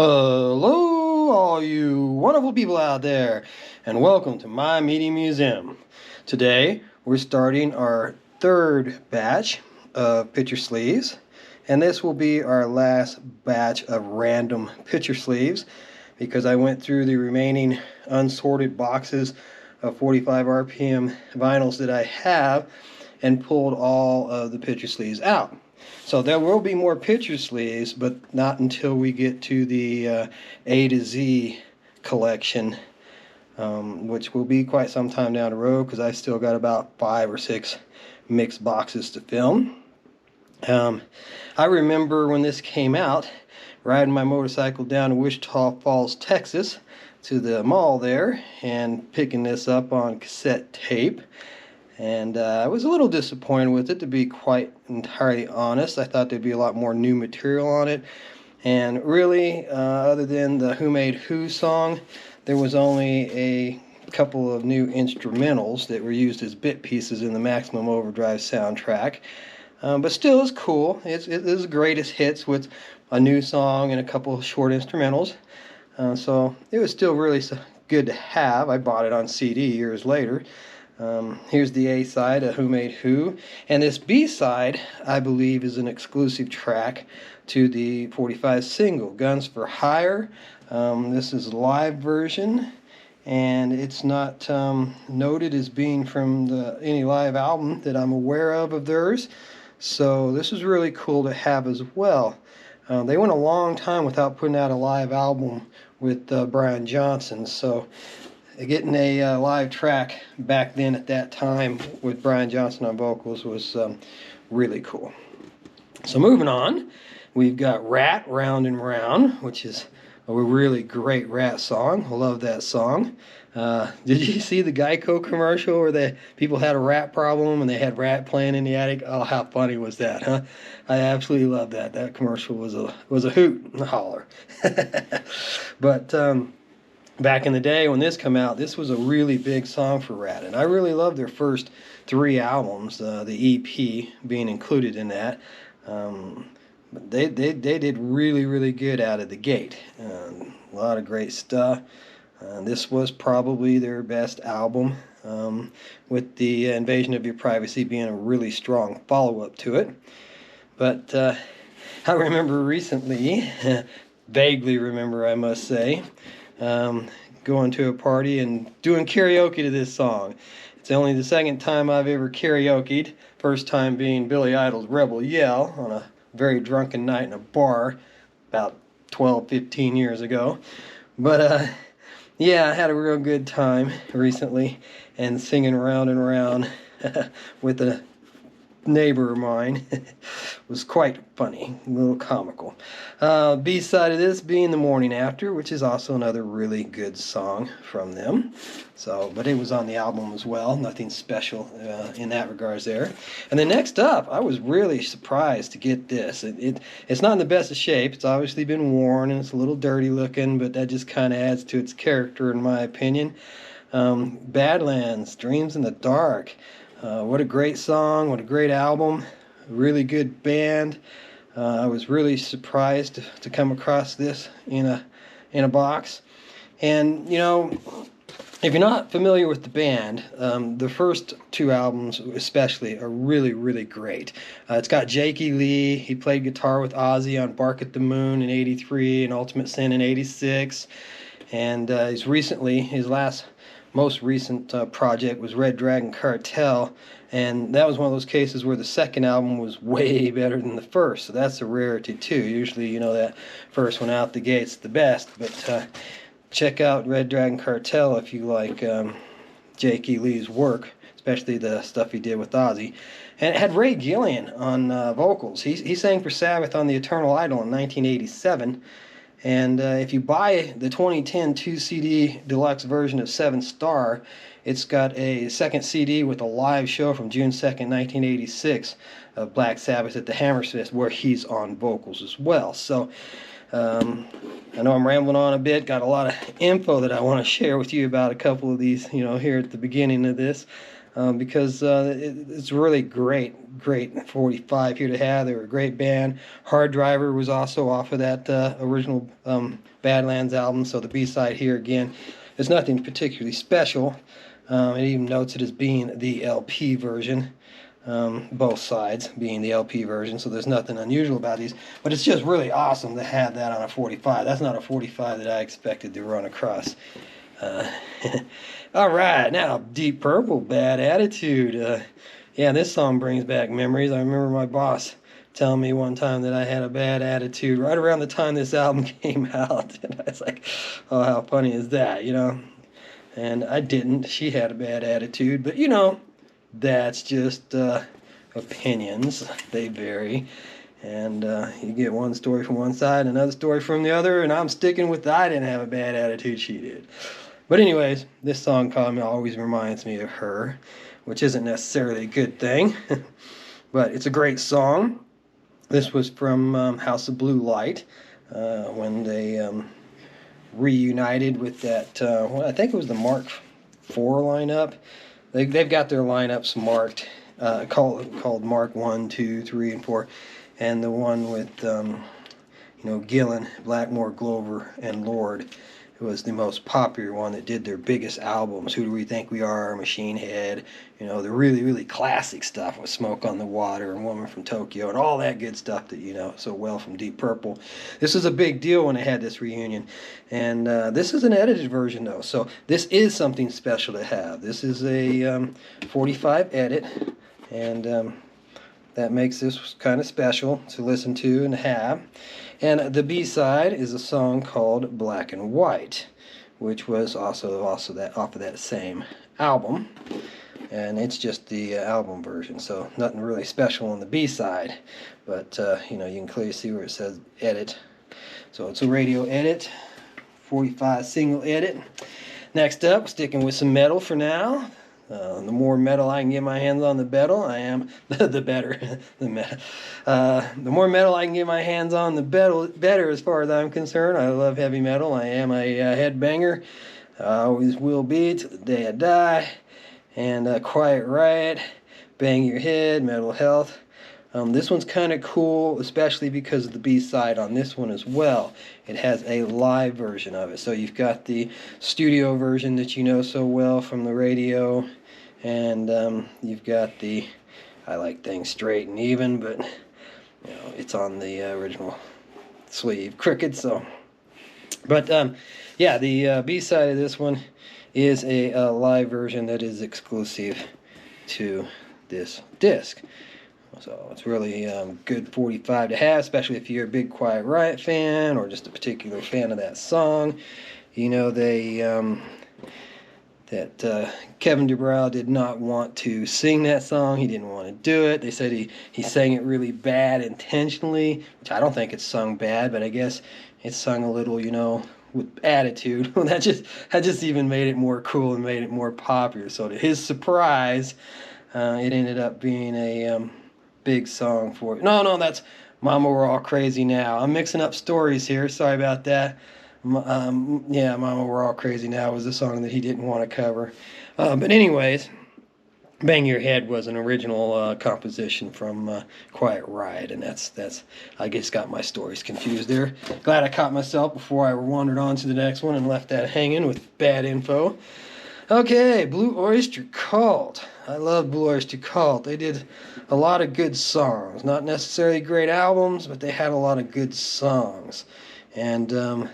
Hello, all you wonderful people out there, and welcome to my Media Museum. Today, we're starting our third batch of picture sleeves, and this will be our last batch of random picture sleeves because I went through the remaining unsorted boxes of 45 RPM vinyls that I have and pulled all of the picture sleeves out. So there will be more picture sleeves, but not until we get to the A to Z collection, which will be quite some time down the road because I've still got about 5 or 6 mixed boxes to film. I remember when this came out, riding my motorcycle down to Wichita Falls, Texas, to the mall there, and picking this up on cassette tape. And I was a little disappointed with it, to be quite entirely honest. I thought there'd be a lot more new material on it. And really, other than the Who Made Who song, there was only a couple of new instrumentals that were used as bit pieces in the Maximum Overdrive soundtrack. But still, it's cool. It is greatest hits with a new song and a couple of short instrumentals. So it was still really good to have. I bought it on CD years later. Here's the A side of Who Made Who, and this B side I believe is an exclusive track to the 45 single Guns for Hire. This is a live version, and it's not noted as being from any live album that I'm aware of theirs, so this is really cool to have as well. They went a long time without putting out a live album with Brian Johnson, so getting a live track back then at that time with Brian Johnson on vocals was really cool. So moving on, we've got Rat, Round and Round, which is a really great Rat song. I love that song. Did you see the Geico commercial where the people had a rat problem and they had Rat playing in the attic? Oh, how funny was that, huh? I absolutely love that. That commercial was a hoot and a holler. But back in the day when this came out, this was a really big song for Rat, and I really loved their first 3 albums, the EP being included in that. But they did really good out of the gate. A lot of great stuff. This was probably their best album, with the Invasion of Your Privacy being a really strong follow-up to it. But I remember recently, vaguely remember I must say, going to a party and doing karaoke to this song. It's only the second time I've ever karaoke'd, first time being Billy Idol's Rebel Yell on a very drunken night in a bar about 12-15 years ago. But yeah, I had a real good time recently and singing Round and Round with a neighbor of mine was quite funny, a little comical. B-side of this being The Morning After, which is also another really good song from them. So, but it was on the album as well, nothing special in that regards there. And then next up, I was really surprised to get this. It's not in the best of shape. It's obviously been worn and it's a little dirty looking, but that just kind of adds to its character in my opinion. Badlands, Dreams in the Dark. What a great song, what a great album, really good band. I was really surprised to come across this in a box. And you know, if you're not familiar with the band, the first 2 albums especially are really great. It's got Jakey Lee. He played guitar with Ozzy on Bark at the Moon in '83 and Ultimate Sin in '86. And his most recent project was Red Dragon Cartel, and that was one of those cases where the second album was way better than the first, so that's a rarity too. Usually, you know, that first one out the gate's the best, but check out Red Dragon Cartel if you like Jakey Lee's work, especially the stuff he did with Ozzy. And it had Ray Gillian on vocals. He sang for Sabbath on The Eternal Idol in 1987. And if you buy the 2010 2-CD deluxe version of 7 Star, it's got a second CD with a live show from June 2nd, 1986 of Black Sabbath at the Hammersmith, where he's on vocals as well. So I know I'm rambling on a bit, got a lot of info that I want to share with you about a couple of these, you know, here at the beginning of this. because it's really great 45 here to have. They were a great band. Hard Driver was also off of that original Badlands album, so the B-side here again is nothing particularly special. It even notes it as being the LP version. Both sides being the LP version, so there's nothing unusual about these, but it's just really awesome to have that on a 45. That's not a 45 that I expected to run across. All right, now Deep Purple, Bad Attitude. Yeah, this song brings back memories. I remember my boss telling me one time that I had a bad attitude right around the time this album came out, and I was like, oh, how funny is that, you know? And I didn't. She had a bad attitude, but you know, that's just opinions. They vary. And you get one story from one side, another story from the other, and I'm sticking with I didn't have a bad attitude, she did. But anyways, this song always reminds me of her, which isn't necessarily a good thing. But it's a great song. This was from House of Blue Light, when they reunited with that, well, I think it was the Mark IV lineup. They've got their lineups marked, called Mark 1, 2, 3, and 4, and the one with Gillan, Blackmore, Glover, and Lord was the most popular one that did their biggest albums. Who Do We Think We Are, Machine Head, the really, really classic stuff with Smoke on the Water and Woman from Tokyo and all that good stuff that you know so well from Deep Purple. This was a big deal when they had this reunion. And this is an edited version though, so this is something special to have. This is a 45 edit, and that makes this kind of special to listen to and have. And the B-side is a song called Black and White, which was also that off of that same album. And it's just the album version, so nothing really special on the B-side. But you can clearly see where it says edit. So it's a radio edit, 45 single edit. Next up, sticking with some metal for now. The more metal I can get my hands on, the better I am. The better. The more metal I can get my hands on, the better as far as I'm concerned. I love heavy metal. I am a headbanger. I always will be till the day I die. And Quiet Riot, Bang Your Head, Metal Health. This one's kind of cool, especially because of the B-side on this one as well. It has a live version of it. So you've got the studio version that you know so well from the radio, and you've got the I Like Things Straight and Even, but it's on the original sleeve crooked. So, but yeah, the B-side of this one is a live version that is exclusive to this disc. So it's really good 45 to have, especially if you're a big Quiet Riot fan or just a particular fan of that song. That Kevin DuBrow did not want to sing that song. He didn't want to do it. They said he sang it really bad intentionally, which I don't think it's sung bad, but I guess it's sung a little, with attitude. that just even made it more cool and made it more popular. So to his surprise, it ended up being a big song for it. No, that's Mama We're All Crazy Now. I'm mixing up stories here. Sorry about that. Yeah, Mama We're All Crazy Now was a song that he didn't want to cover. But anyways, Bang Your Head was an original composition from Quiet Riot, and that's I guess got my stories confused there. Glad I caught myself before I wandered on to the next one and left that hanging with bad info. Okay, Blue Oyster Cult. I love Blue Oyster Cult. They did a lot of good songs. Not necessarily great albums, but they had a lot of good songs. And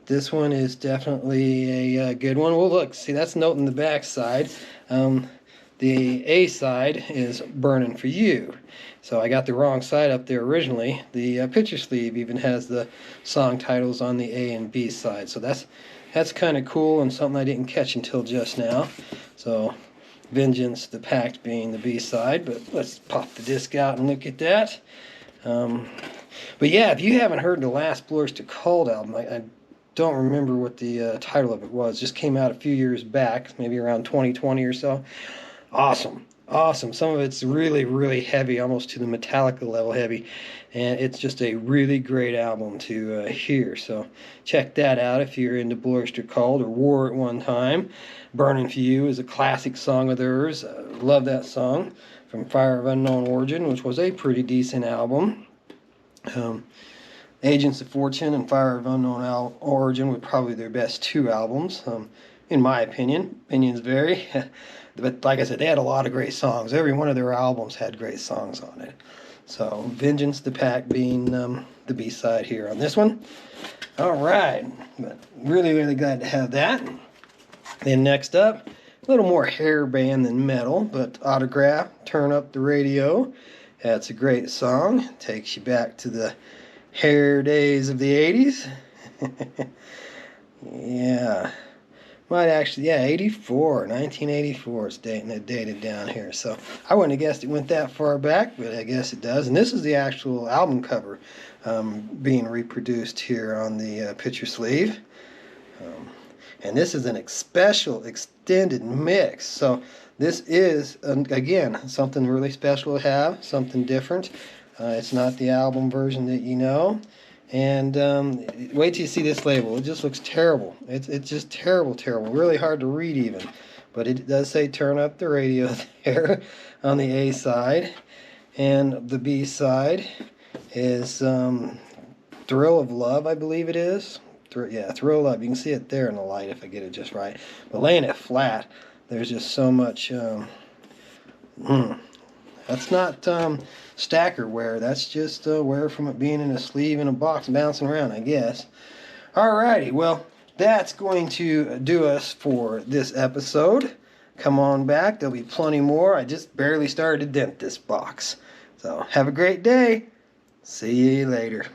this one is definitely a good one. Well, look, see, that's note in the back side. The A side is Burning for You. So I got the wrong side up there originally. The picture sleeve even has the song titles on the A and B side. So that's kind of cool and something I didn't catch until just now. So Vengeance, the Pact being the B side, but let's pop the disc out and look at that. But yeah, if you haven't heard the last Blue Oyster Cult album, I don't remember what the title of it was. It just came out a few years back, maybe around 2020 or so. Awesome awesome. Some of it's really, really heavy, almost to the Metallica level heavy, and it's just a really great album to hear. So check that out if you're into Blue Oyster Cult or War at one time. Burning for You is a classic song of theirs. Love that song from Fire of Unknown Origin, which was a pretty decent album. Agents of Fortune and Fire of Unknown Origin were probably their best two albums, in my opinion. Opinions vary. But like I said, they had a lot of great songs. Every one of their albums had great songs on it. So Vengeance the Pack being the B-side here on this one. All right. But really, really glad to have that. Then next up, a little more hair band than metal, but Autograph, Turn Up the Radio. That's a great song. Takes you back to the hair days of the 80s. Yeah. Might actually, yeah, 1984 it's dated down here. So I wouldn't have guessed it went that far back, but I guess it does. And this is the actual album cover being reproduced here on the picture sleeve. And this is an special extended mix. So this is, again, something really special to have, something different. It's not the album version that you know. And wait till you see this label. It just looks terrible. It's just terrible, terrible. Really hard to read even. But it does say Turn Up the Radio there on the A side. And the B side is Thrill of Love, I believe it is. Yeah, Thrill of Love. You can see it there in the light if I get it just right. But laying it flat, there's just so much... That's not stacker wear. That's just wear from it being in a sleeve in a box bouncing around, I guess. Alrighty, well, that's going to do us for this episode. Come on back. There'll be plenty more. I just barely started to dent this box. So have a great day. See you later.